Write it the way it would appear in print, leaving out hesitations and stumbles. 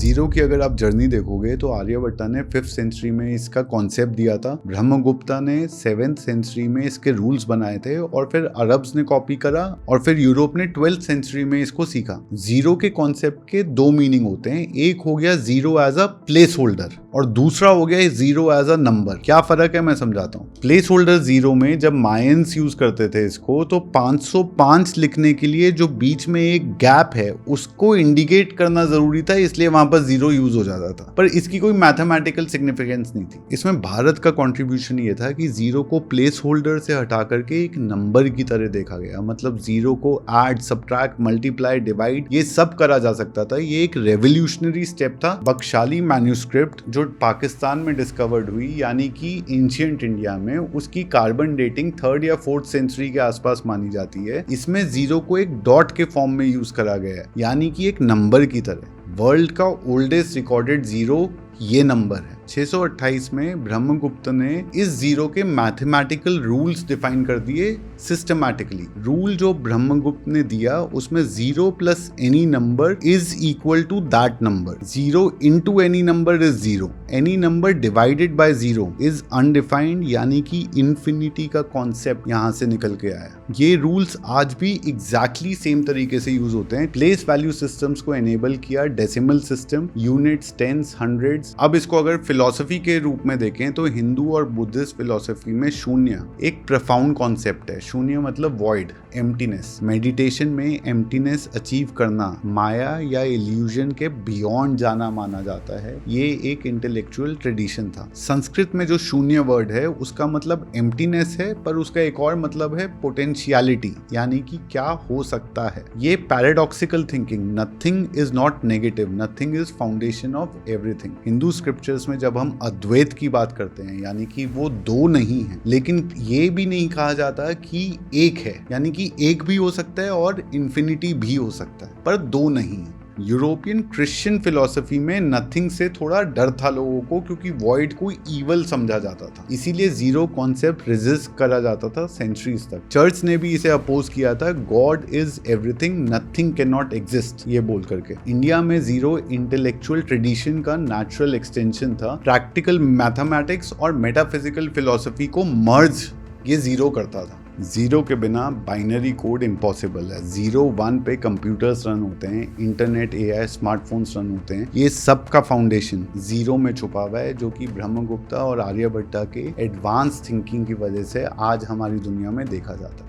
Zero की अगर आप जर्नी देखोगे तो आर्यभट्टा ने 5th सेंचुरी में इसका कॉन्सेप्ट दिया था, ब्रह्मगुप्ता ने 7th सेंचुरी में इसके रूल्स बनाए थे और फिर अरब्स ने कॉपी करा और फिर यूरोप ने 12th सेंचुरी में इसको सीखा। जीरो के कॉन्सेप्ट के दो मीनिंग होते हैं, एक हो गया zero as a place holder और दूसरा हो गया जीरो एज अ नंबर। क्या फर्क है मैं समझाता हूँ। प्लेस होल्डर जीरो में जब मायंस यूज करते थे इसको तो 505 लिखने के लिए जो बीच में एक गैप है उसको इंडिकेट करना जरूरी था, इसलिए वहां पर जीरो यूज हो जाता था, पर इसकी कोई मैथमेटिकल सिग्निफिकेंस नहीं थी। इसमें भारत का कंट्रीब्यूशन ये था कि जीरो को प्लेस होल्डर से हटा करके एक नंबर की तरह देखा गया, मतलब जीरो को ऐड, सब्ट्रैक्ट, मल्टीप्लाई, डिवाइड ये सब करा जा सकता था। ये एक रेवोल्यूशनरी स्टेप था। बख्शाली मैन्युस्क्रिप्ट जो पाकिस्तान में डिस्कवर्ड हुई यानी कि एंशिएंट इंडिया में, उसकी कार्बन डेटिंग 3rd या 4th सेंचुरी के आसपास मानी जाती है। इसमें जीरो को एक डॉट के फॉर्म में यूज करा गया है यानी कि एक नंबर की तरह। वर्ल्ड का ओल्डेस्ट रिकॉर्डेड जीरो ये नंबर है। 628 में ब्रह्मगुप्त ने इस जीरो के मैथमेटिकल रूल्स डिफाइन कर दिए सिस्टमैटिकली। रूल जो ब्रह्मगुप्त ने दिया उसमें zero plus any number is equal to that number, zero into any number is zero, any number divided by zero is undefined, यानी कि इंफिनिटी का कॉन्सेप्ट यहां से निकल के आया। ये रूल्स आज भी एग्जैक्टली सेम तरीके से यूज होते हैं। प्लेस वैल्यू सिस्टम्स को एनेबल किया, decimal system, units, tens, hundreds. अब इसको अगर फिलॉसफी के रूप में देखें तो हिंदू और बुद्धिस्ट फिलॉसफी में शून्य एक प्रोफाउंड कॉन्सेप्ट है। शून्य मतलब वॉइड, एम्प्टीनेस। मेडिटेशन में एम्प्टीनेस अचीव करना माया या इल्यूजन के बियॉन्ड जाना माना जाता है। ये एक इंटेलेक्चुअल ट्रेडिशन था। संस्कृत में जो शून्य वर्ड है उसका मतलब एम्प्टीनेस है, पर उसका एक और मतलब है पोटेंशियलिटी, यानी कि क्या हो सकता है। ये paradoxical thinking, nothing is not negative, nothing is foundation of everything. Hindu scriptures में जब हम अद्वैत की बात करते हैं यानी कि वो दो नहीं है, लेकिन ये भी नहीं कहा जाता कि एक है, यानी कि एक भी हो सकता है और इन्फिनिटी भी हो सकता है, पर दो नहीं है। यूरोपियन क्रिश्चियन फिलॉसफी में नथिंग से थोड़ा डर था लोगों को, क्योंकि वॉइड को ईवल समझा जाता था, इसीलिए जीरो कॉन्सेप्ट रेजिस्ट करा जाता था सेंचुरीज तक। चर्च ने भी इसे अपोज किया था, God is everything, nothing can not exist, ये बोल करके। इंडिया में जीरो इंटेलेक्चुअल ट्रेडिशन का नेचुरल एक्सटेंशन था। प्रैक्टिकल मैथमेटिक्स और मेटाफिजिकल फिलॉसफी को मर्ज ये जीरो करता था। जीरो के बिना बाइनरी कोड इम्पॉसिबल है। 0-1 पे कंप्यूटर्स रन होते हैं, इंटरनेट, एआई, स्मार्टफोन्स रन होते हैं। ये सब का फाउंडेशन जीरो में छुपा हुआ है, जो कि ब्रह्मगुप्ता और आर्यभट्टा के एडवांस थिंकिंग की वजह से आज हमारी दुनिया में देखा जाता है।